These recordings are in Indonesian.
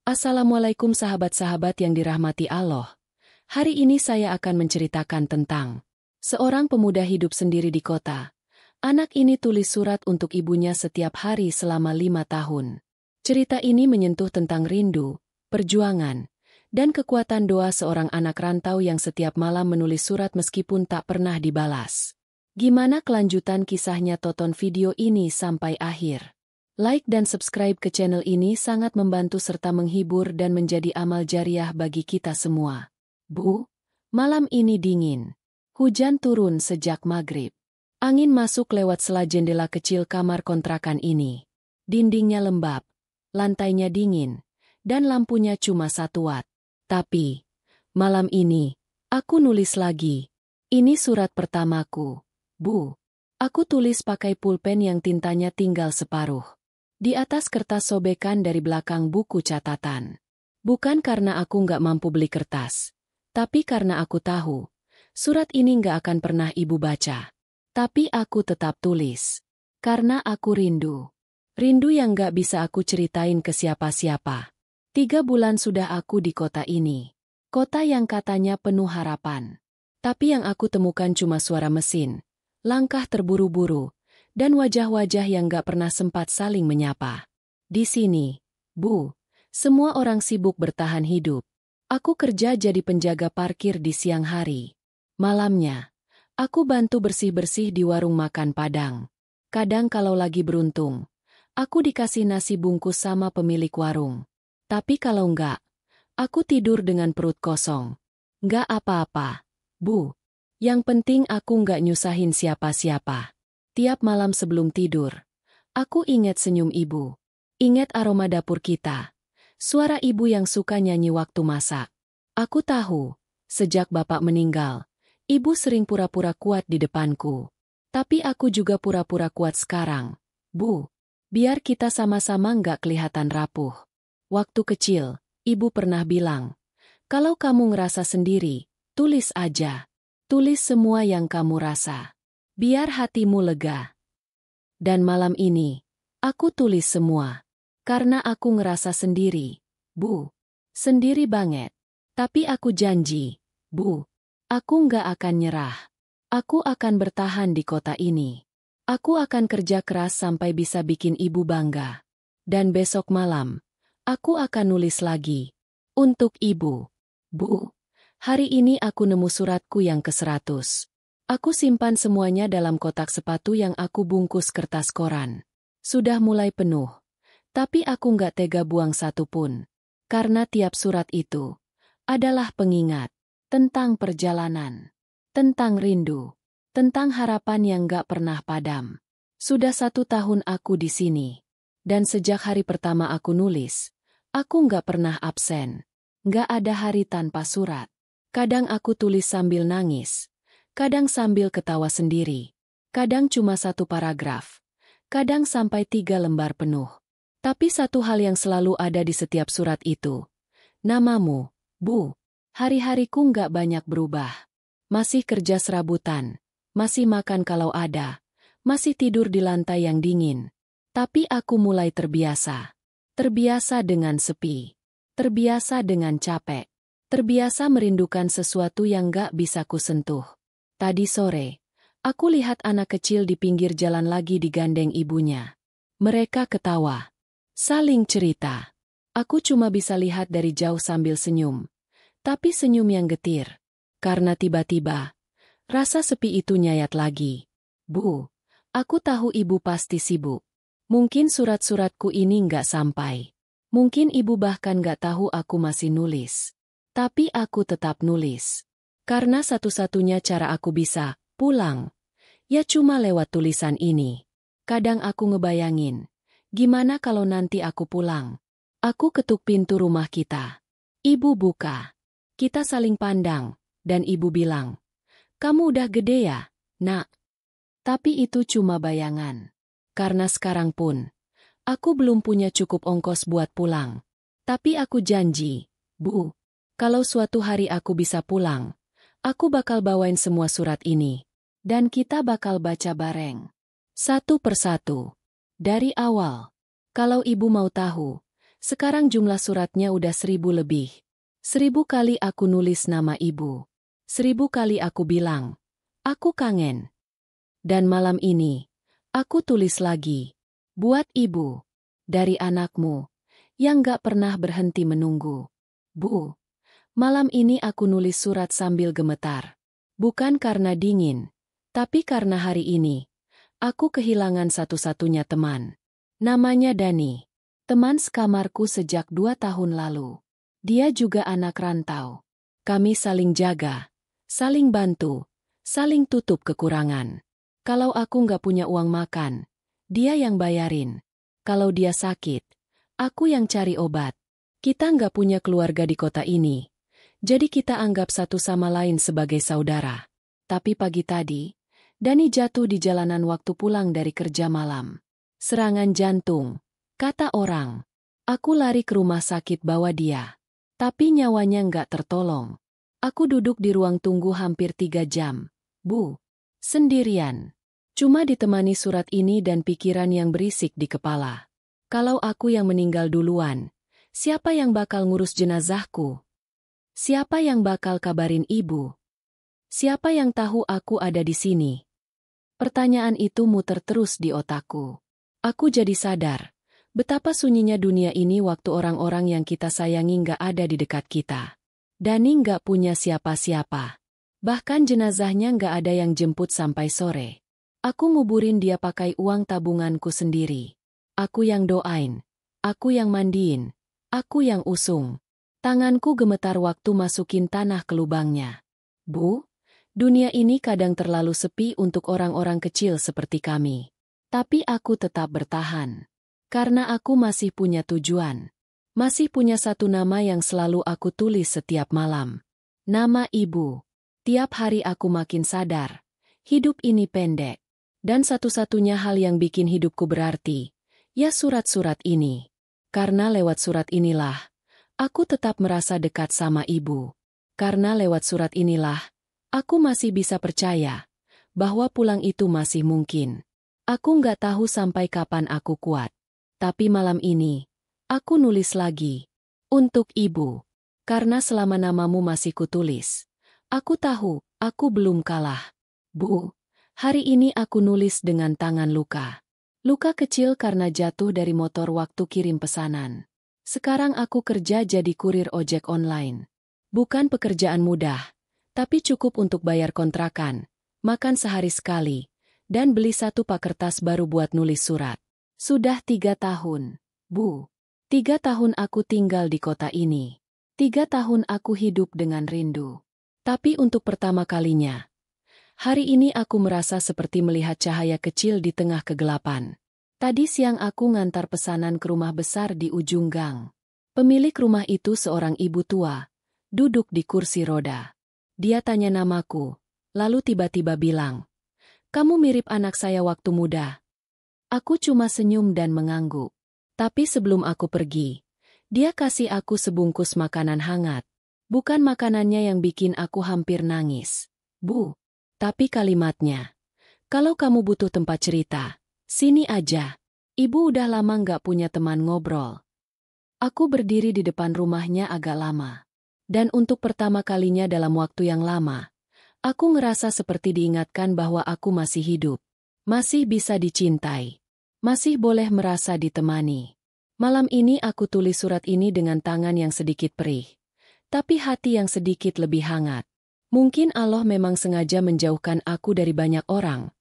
Assalamualaikum sahabat-sahabat yang dirahmati Allah. Hari ini saya akan menceritakan tentang seorang pemuda hidup sendiri di kota. Anak ini tulis surat untuk ibunya setiap hari selama 5 tahun. Cerita ini menyentuh tentang rindu, perjuangan, dan kekuatan doa seorang anak rantau yang setiap malam menulis surat meskipun tak pernah dibalas. Gimana kelanjutan kisahnya? Tonton video ini sampai akhir. Like dan subscribe ke channel ini sangat membantu serta menghibur dan menjadi amal jariah bagi kita semua. Bu, malam ini dingin. Hujan turun sejak maghrib. Angin masuk lewat sela jendela kecil kamar kontrakan ini. Dindingnya lembab, lantainya dingin, dan lampunya cuma 1 watt. Tapi, malam ini, aku nulis lagi. Ini surat pertamaku, Bu. Aku tulis pakai pulpen yang tintanya tinggal separuh. Di atas kertas sobekan dari belakang buku catatan. Bukan karena aku nggak mampu beli kertas, tapi karena aku tahu, surat ini nggak akan pernah ibu baca. Tapi aku tetap tulis. Karena aku rindu. Rindu yang nggak bisa aku ceritain ke siapa-siapa. 3 bulan sudah aku di kota ini. Kota yang katanya penuh harapan. Tapi yang aku temukan cuma suara mesin, langkah terburu-buru, dan wajah-wajah yang gak pernah sempat saling menyapa. Di sini, Bu, semua orang sibuk bertahan hidup. Aku kerja jadi penjaga parkir di siang hari. Malamnya, aku bantu bersih-bersih di warung makan Padang. Kadang kalau lagi beruntung, aku dikasih nasi bungkus sama pemilik warung. Tapi kalau enggak, aku tidur dengan perut kosong. Enggak apa-apa, Bu. Yang penting aku enggak nyusahin siapa-siapa. Tiap malam sebelum tidur, aku ingat senyum ibu. Ingat aroma dapur kita. Suara ibu yang suka nyanyi waktu masak. Aku tahu, sejak bapak meninggal, ibu sering pura-pura kuat di depanku. Tapi aku juga pura-pura kuat sekarang. Bu, biar kita sama-sama nggak kelihatan rapuh. Waktu kecil, ibu pernah bilang, kalau kamu ngerasa sendiri, tulis aja. Tulis semua yang kamu rasa. Biar hatimu lega. Dan malam ini, aku tulis semua. Karena aku ngerasa sendiri, Bu. Sendiri banget. Tapi aku janji, Bu. Aku nggak akan nyerah. Aku akan bertahan di kota ini. Aku akan kerja keras sampai bisa bikin ibu bangga. Dan besok malam, aku akan nulis lagi. Untuk ibu. Bu, hari ini aku nemu suratku yang ke-100. Aku simpan semuanya dalam kotak sepatu yang aku bungkus kertas koran. Sudah mulai penuh. Tapi aku nggak tega buang satu pun. Karena tiap surat itu adalah pengingat tentang perjalanan, tentang rindu, tentang harapan yang nggak pernah padam. Sudah 1 tahun aku di sini. Dan sejak hari pertama aku nulis, aku nggak pernah absen. Nggak ada hari tanpa surat. Kadang aku tulis sambil nangis. Kadang sambil ketawa sendiri. Kadang cuma 1 paragraf. Kadang sampai 3 lembar penuh. Tapi satu hal yang selalu ada di setiap surat itu. Namamu, Bu. Hari-hariku nggak banyak berubah. Masih kerja serabutan. Masih makan kalau ada. Masih tidur di lantai yang dingin. Tapi aku mulai terbiasa. Terbiasa dengan sepi. Terbiasa dengan capek. Terbiasa merindukan sesuatu yang nggak bisa kusentuh. Tadi sore, aku lihat anak kecil di pinggir jalan lagi digandeng ibunya. Mereka ketawa. Saling cerita. Aku cuma bisa lihat dari jauh sambil senyum. Tapi senyum yang getir. Karena tiba-tiba, rasa sepi itu nyayat lagi. Bu, aku tahu ibu pasti sibuk. Mungkin surat-suratku ini nggak sampai. Mungkin ibu bahkan nggak tahu aku masih nulis. Tapi aku tetap nulis. Karena satu-satunya cara aku bisa pulang, ya cuma lewat tulisan ini. Kadang aku ngebayangin, gimana kalau nanti aku pulang. Aku ketuk pintu rumah kita. Ibu buka. Kita saling pandang, dan ibu bilang, kamu udah gede ya, Nak? Tapi itu cuma bayangan. Karena sekarang pun, aku belum punya cukup ongkos buat pulang. Tapi aku janji, Bu, kalau suatu hari aku bisa pulang, aku bakal bawain semua surat ini. Dan kita bakal baca bareng. Satu persatu. Dari awal. Kalau ibu mau tahu, Sekarang jumlah suratnya udah 1000 lebih. 1000 kali aku nulis nama ibu. 1000 kali aku bilang, aku kangen. Dan malam ini, aku tulis lagi. Buat ibu. Dari anakmu, yang gak pernah berhenti menunggu. Bu, malam ini aku nulis surat sambil gemetar. Bukan karena dingin, tapi karena hari ini, aku kehilangan satu-satunya teman. Namanya Dani. Teman sekamarku sejak 2 tahun lalu. Dia juga anak rantau. Kami saling jaga, saling bantu, saling tutup kekurangan. Kalau aku nggak punya uang makan, dia yang bayarin. Kalau dia sakit, aku yang cari obat. Kita nggak punya keluarga di kota ini, jadi kita anggap satu sama lain sebagai saudara. Tapi pagi tadi, Dani jatuh di jalanan waktu pulang dari kerja malam. Serangan jantung, kata orang. Aku lari ke rumah sakit bawa dia. Tapi nyawanya nggak tertolong. Aku duduk di ruang tunggu hampir 3 jam. Bu, sendirian. Cuma ditemani surat ini dan pikiran yang berisik di kepala. Kalau aku yang meninggal duluan, siapa yang bakal ngurus jenazahku? Siapa yang bakal kabarin ibu? Siapa yang tahu aku ada di sini? Pertanyaan itu muter terus di otakku. Aku jadi sadar, betapa sunyinya dunia ini waktu orang-orang yang kita sayangi nggak ada di dekat kita. Dani nggak punya siapa-siapa. Bahkan jenazahnya nggak ada yang jemput sampai sore. Aku nguburin dia pakai uang tabunganku sendiri. Aku yang doain. Aku yang mandiin. Aku yang usung. Tanganku gemetar waktu masukin tanah ke lubangnya. Bu, dunia ini kadang terlalu sepi untuk orang-orang kecil seperti kami. Tapi aku tetap bertahan. Karena aku masih punya tujuan. Masih punya satu nama yang selalu aku tulis setiap malam. Nama ibu. Tiap hari aku makin sadar. Hidup ini pendek. Dan satu-satunya hal yang bikin hidupku berarti, ya surat-surat ini. Karena lewat surat inilah, aku tetap merasa dekat sama ibu. Karena lewat surat inilah, aku masih bisa percaya bahwa pulang itu masih mungkin. Aku nggak tahu sampai kapan aku kuat. Tapi malam ini, aku nulis lagi. Untuk ibu. Karena selama namamu masih kutulis. Aku tahu, aku belum kalah. Bu, hari ini aku nulis dengan tangan luka. Luka kecil karena jatuh dari motor waktu kirim pesanan. Sekarang aku kerja jadi kurir ojek online. Bukan pekerjaan mudah, tapi cukup untuk bayar kontrakan, makan sehari sekali, dan beli satu pak kertas baru buat nulis surat. Sudah 3 tahun, Bu. 3 tahun aku tinggal di kota ini. 3 tahun aku hidup dengan rindu. Tapi untuk pertama kalinya, hari ini aku merasa seperti melihat cahaya kecil di tengah kegelapan. Tadi siang aku ngantar pesanan ke rumah besar di ujung gang. Pemilik rumah itu seorang ibu tua, duduk di kursi roda. Dia tanya namaku, lalu tiba-tiba bilang, "Kamu mirip anak saya waktu muda." Aku cuma senyum dan mengangguk. Tapi sebelum aku pergi, dia kasih aku sebungkus makanan hangat. Bukan makanannya yang bikin aku hampir nangis, Bu. Tapi kalimatnya, "Kalau kamu butuh tempat cerita, sini aja." Ibu udah lama nggak punya teman ngobrol. Aku berdiri di depan rumahnya agak lama. Dan untuk pertama kalinya dalam waktu yang lama, aku ngerasa seperti diingatkan bahwa aku masih hidup. Masih bisa dicintai. Masih boleh merasa ditemani. Malam ini aku tulis surat ini dengan tangan yang sedikit perih. Tapi hati yang sedikit lebih hangat. Mungkin Allah memang sengaja menjauhkan aku dari banyak orang.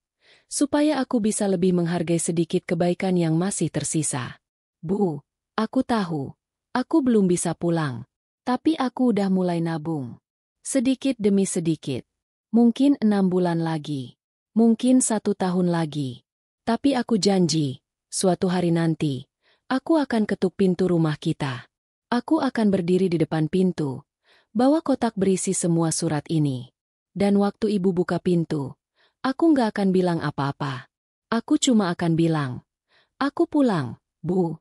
Supaya aku bisa lebih menghargai sedikit kebaikan yang masih tersisa. Bu, aku tahu. Aku belum bisa pulang. Tapi aku udah mulai nabung. Sedikit demi sedikit. Mungkin 6 bulan lagi. Mungkin 1 tahun lagi. Tapi aku janji, suatu hari nanti, aku akan ketuk pintu rumah kita. Aku akan berdiri di depan pintu, bawa kotak berisi semua surat ini. Dan waktu ibu buka pintu, aku nggak akan bilang apa-apa. Aku cuma akan bilang, "Aku pulang, Bu."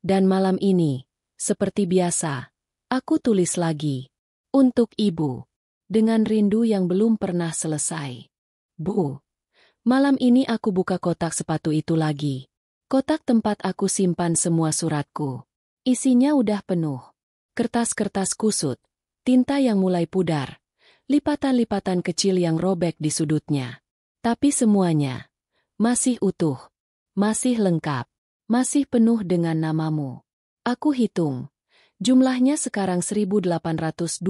Dan malam ini, seperti biasa, aku tulis lagi. Untuk ibu. Dengan rindu yang belum pernah selesai. Bu. Malam ini aku buka kotak sepatu itu lagi. Kotak tempat aku simpan semua suratku. Isinya udah penuh. Kertas-kertas kusut, tinta yang mulai pudar, lipatan-lipatan kecil yang robek di sudutnya. Tapi semuanya masih utuh, masih lengkap, masih penuh dengan namamu. Aku hitung. Jumlahnya sekarang 1826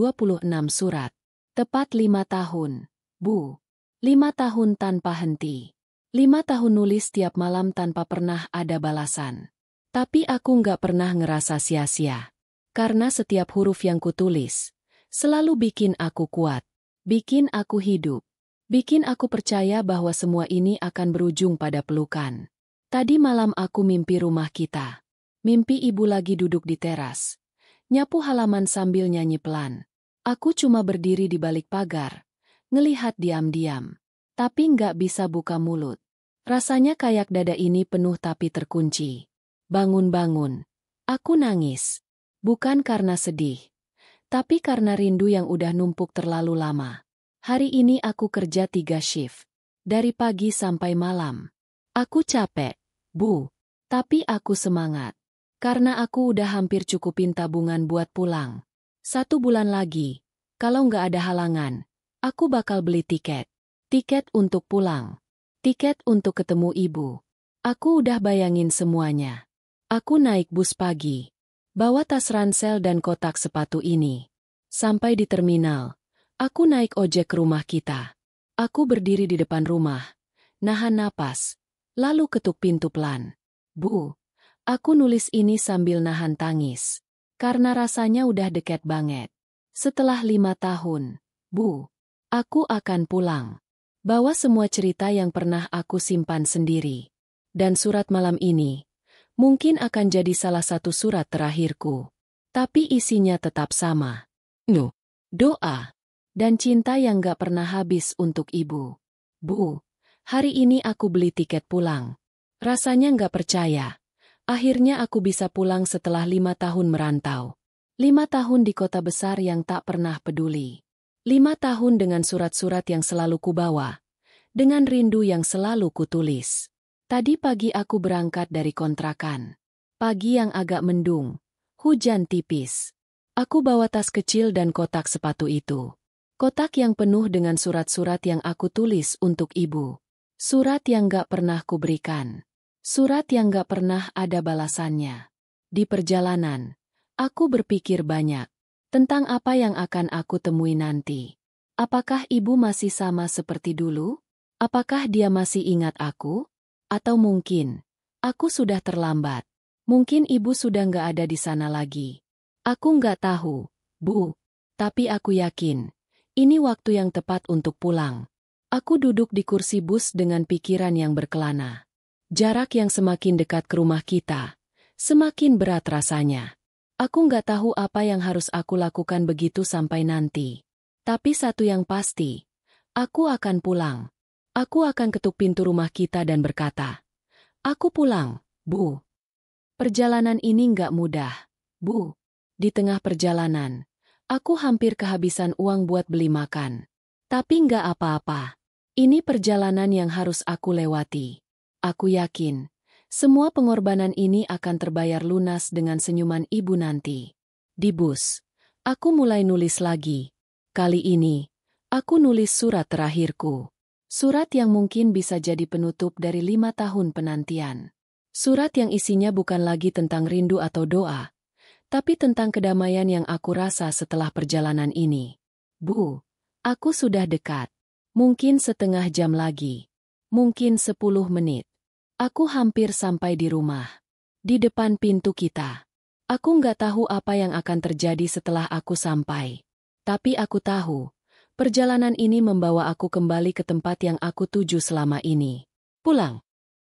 surat. Tepat 5 tahun, Bu. 5 tahun tanpa henti. 5 tahun nulis tiap malam tanpa pernah ada balasan. Tapi aku nggak pernah ngerasa sia-sia. Karena setiap huruf yang kutulis selalu bikin aku kuat, bikin aku hidup, bikin aku percaya bahwa semua ini akan berujung pada pelukan. Tadi malam aku mimpi rumah kita. Mimpi ibu lagi duduk di teras, nyapu halaman sambil nyanyi pelan. Aku cuma berdiri di balik pagar, ngelihat diam-diam, tapi nggak bisa buka mulut. Rasanya kayak dada ini penuh tapi terkunci. Bangun-bangun, aku nangis. Bukan karena sedih, tapi karena rindu yang udah numpuk terlalu lama. Hari ini aku kerja 3 shift, dari pagi sampai malam. Aku capek, Bu, tapi aku semangat. Karena aku udah hampir cukupin tabungan buat pulang. 1 bulan lagi, kalau nggak ada halangan, aku bakal beli tiket. Tiket untuk pulang. Tiket untuk ketemu ibu. Aku udah bayangin semuanya. Aku naik bus pagi. Bawa tas ransel dan kotak sepatu ini. Sampai di terminal, aku naik ojek ke rumah kita. Aku berdiri di depan rumah, nahan napas, lalu ketuk pintu pelan. Bu, aku nulis ini sambil nahan tangis. Karena rasanya udah deket banget. Setelah 5 tahun, Bu, aku akan pulang. Bawa semua cerita yang pernah aku simpan sendiri. Dan surat malam ini mungkin akan jadi salah satu surat terakhirku. Tapi isinya tetap sama. Doa. Dan cinta yang gak pernah habis untuk ibu. Bu, hari ini aku beli tiket pulang. Rasanya gak percaya. Akhirnya aku bisa pulang setelah 5 tahun merantau. 5 tahun di kota besar yang tak pernah peduli. 5 tahun dengan surat-surat yang selalu kubawa. Dengan rindu yang selalu kutulis. Tadi pagi aku berangkat dari kontrakan. Pagi yang agak mendung. Hujan tipis. Aku bawa tas kecil dan kotak sepatu itu. Kotak yang penuh dengan surat-surat yang aku tulis untuk ibu. Surat yang gak pernah kuberikan. Surat yang gak pernah ada balasannya. Di perjalanan, aku berpikir banyak. Tentang apa yang akan aku temui nanti. Apakah ibu masih sama seperti dulu? Apakah dia masih ingat aku? Atau mungkin, aku sudah terlambat. Mungkin ibu sudah nggak ada di sana lagi. Aku nggak tahu, Bu. Tapi aku yakin, ini waktu yang tepat untuk pulang. Aku duduk di kursi bus dengan pikiran yang berkelana. Jarak yang semakin dekat ke rumah kita, semakin berat rasanya. Aku nggak tahu apa yang harus aku lakukan begitu sampai nanti. Tapi satu yang pasti, aku akan pulang. Aku akan ketuk pintu rumah kita dan berkata, aku pulang, Bu. Perjalanan ini nggak mudah, Bu. Di tengah perjalanan, aku hampir kehabisan uang buat beli makan. Tapi nggak apa-apa. Ini perjalanan yang harus aku lewati. Aku yakin, semua pengorbanan ini akan terbayar lunas dengan senyuman ibu nanti. Di bus, aku mulai nulis lagi. Kali ini, aku nulis surat terakhirku. Surat yang mungkin bisa jadi penutup dari 5 tahun penantian. Surat yang isinya bukan lagi tentang rindu atau doa, tapi tentang kedamaian yang aku rasa setelah perjalanan ini. Bu, aku sudah dekat. Mungkin setengah jam lagi. Mungkin 10 menit. Aku hampir sampai di rumah. Di depan pintu kita. Aku nggak tahu apa yang akan terjadi setelah aku sampai. Tapi aku tahu, perjalanan ini membawa aku kembali ke tempat yang aku tuju selama ini. Pulang.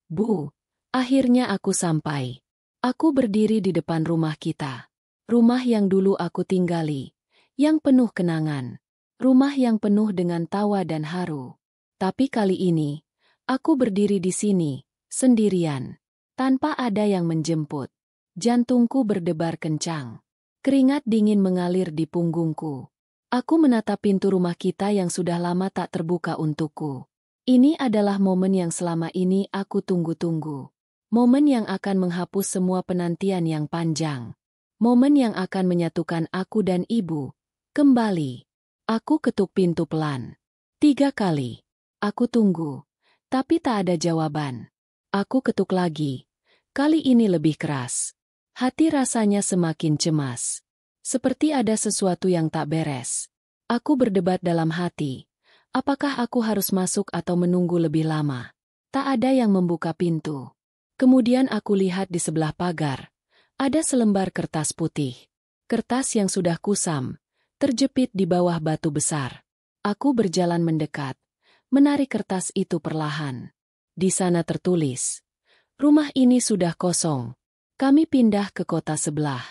Bu, akhirnya aku sampai. Aku berdiri di depan rumah kita. Rumah yang dulu aku tinggali. Yang penuh kenangan. Rumah yang penuh dengan tawa dan haru. Tapi kali ini, aku berdiri di sini, sendirian. Tanpa ada yang menjemput. Jantungku berdebar kencang. Keringat dingin mengalir di punggungku. Aku menatap pintu rumah kita yang sudah lama tak terbuka untukku. Ini adalah momen yang selama ini aku tunggu-tunggu. Momen yang akan menghapus semua penantian yang panjang. Momen yang akan menyatukan aku dan ibu. Kembali. Aku ketuk pintu pelan. 3 kali. Aku tunggu. Tapi tak ada jawaban. Aku ketuk lagi. Kali ini lebih keras. Hati rasanya semakin cemas. Seperti ada sesuatu yang tak beres. Aku berdebat dalam hati. Apakah aku harus masuk atau menunggu lebih lama? Tak ada yang membuka pintu. Kemudian aku lihat di sebelah pagar. Ada selembar kertas putih. Kertas yang sudah kusam, terjepit di bawah batu besar. Aku berjalan mendekat, menarik kertas itu perlahan. Di sana tertulis, "Rumah ini sudah kosong. Kami pindah ke kota sebelah.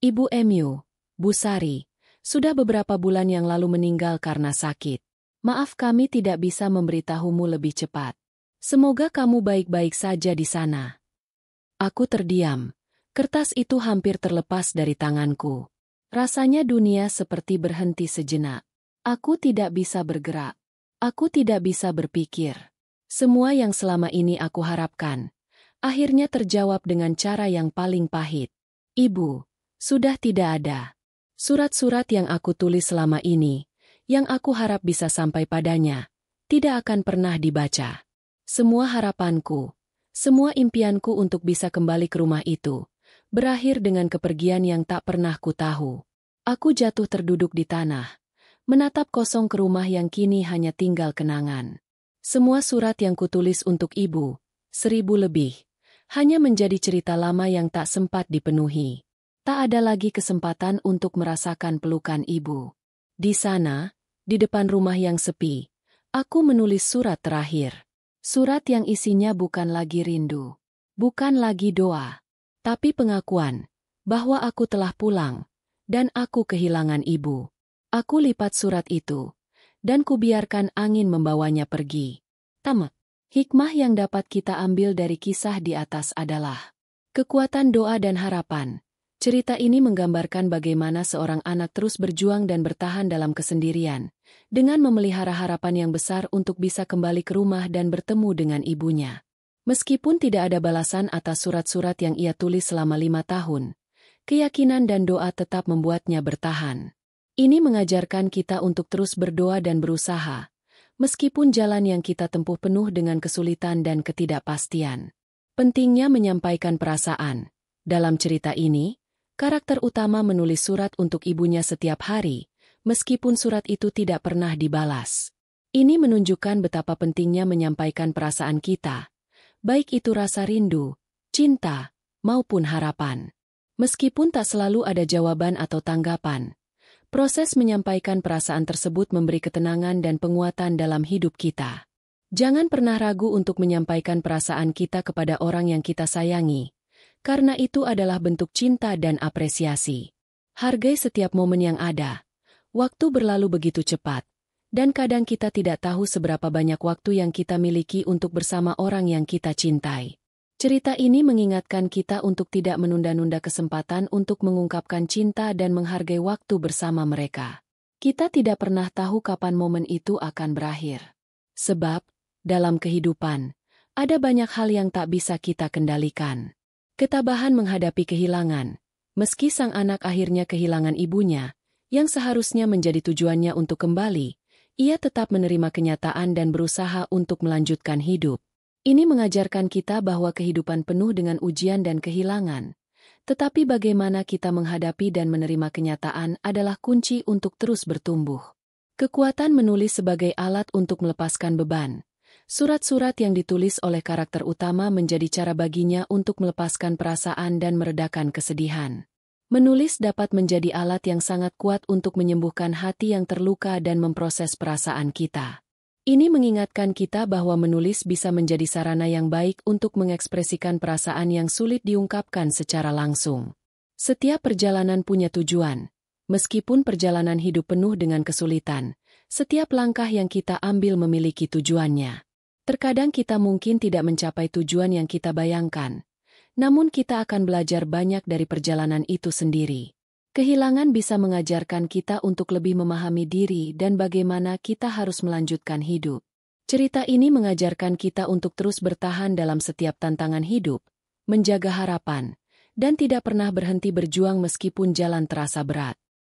Ibu Emu, Bu Sari, sudah beberapa bulan yang lalu meninggal karena sakit. Maaf kami tidak bisa memberitahumu lebih cepat. Semoga kamu baik-baik saja di sana." Aku terdiam. Kertas itu hampir terlepas dari tanganku. Rasanya dunia seperti berhenti sejenak. Aku tidak bisa bergerak. Aku tidak bisa berpikir. Semua yang selama ini aku harapkan, akhirnya terjawab dengan cara yang paling pahit. Ibu, sudah tidak ada. Surat-surat yang aku tulis selama ini, yang aku harap bisa sampai padanya, tidak akan pernah dibaca. Semua harapanku, semua impianku untuk bisa kembali ke rumah itu, berakhir dengan kepergian yang tak pernah ku tahu. Aku jatuh terduduk di tanah, menatap kosong ke rumah yang kini hanya tinggal kenangan. Semua surat yang kutulis untuk ibu, 1000 lebih, hanya menjadi cerita lama yang tak sempat dipenuhi. Tak ada lagi kesempatan untuk merasakan pelukan ibu. Di sana, di depan rumah yang sepi, aku menulis surat terakhir. Surat yang isinya bukan lagi rindu, bukan lagi doa, tapi pengakuan bahwa aku telah pulang, dan aku kehilangan ibu. Aku lipat surat itu, dan kubiarkan angin membawanya pergi. Tamat. Hikmah yang dapat kita ambil dari kisah di atas adalah kekuatan doa dan harapan. Cerita ini menggambarkan bagaimana seorang anak terus berjuang dan bertahan dalam kesendirian, dengan memelihara harapan yang besar untuk bisa kembali ke rumah dan bertemu dengan ibunya. Meskipun tidak ada balasan atas surat-surat yang ia tulis selama 5 tahun, keyakinan dan doa tetap membuatnya bertahan. Ini mengajarkan kita untuk terus berdoa dan berusaha, meskipun jalan yang kita tempuh penuh dengan kesulitan dan ketidakpastian. Pentingnya menyampaikan perasaan. Dalam cerita ini, karakter utama menulis surat untuk ibunya setiap hari, meskipun surat itu tidak pernah dibalas. Ini menunjukkan betapa pentingnya menyampaikan perasaan kita, baik itu rasa rindu, cinta, maupun harapan. Meskipun tak selalu ada jawaban atau tanggapan, proses menyampaikan perasaan tersebut memberi ketenangan dan penguatan dalam hidup kita. Jangan pernah ragu untuk menyampaikan perasaan kita kepada orang yang kita sayangi, karena itu adalah bentuk cinta dan apresiasi. Hargai setiap momen yang ada. Waktu berlalu begitu cepat, dan kadang kita tidak tahu seberapa banyak waktu yang kita miliki untuk bersama orang yang kita cintai. Cerita ini mengingatkan kita untuk tidak menunda-nunda kesempatan untuk mengungkapkan cinta dan menghargai waktu bersama mereka. Kita tidak pernah tahu kapan momen itu akan berakhir. Sebab, dalam kehidupan, ada banyak hal yang tak bisa kita kendalikan. Ketabahan menghadapi kehilangan. Meski sang anak akhirnya kehilangan ibunya, yang seharusnya menjadi tujuannya untuk kembali, ia tetap menerima kenyataan dan berusaha untuk melanjutkan hidup. Ini mengajarkan kita bahwa kehidupan penuh dengan ujian dan kehilangan. Tetapi bagaimana kita menghadapi dan menerima kenyataan adalah kunci untuk terus bertumbuh. Kekuatan menulis sebagai alat untuk melepaskan beban. Surat-surat yang ditulis oleh karakter utama menjadi cara baginya untuk melepaskan perasaan dan meredakan kesedihan. Menulis dapat menjadi alat yang sangat kuat untuk menyembuhkan hati yang terluka dan memproses perasaan kita. Ini mengingatkan kita bahwa menulis bisa menjadi sarana yang baik untuk mengekspresikan perasaan yang sulit diungkapkan secara langsung. Setiap perjalanan punya tujuan. Meskipun perjalanan hidup penuh dengan kesulitan, setiap langkah yang kita ambil memiliki tujuannya. Terkadang kita mungkin tidak mencapai tujuan yang kita bayangkan, namun kita akan belajar banyak dari perjalanan itu sendiri. Kehilangan bisa mengajarkan kita untuk lebih memahami diri dan bagaimana kita harus melanjutkan hidup. Cerita ini mengajarkan kita untuk terus bertahan dalam setiap tantangan hidup, menjaga harapan, dan tidak pernah berhenti berjuang meskipun jalan terasa berat.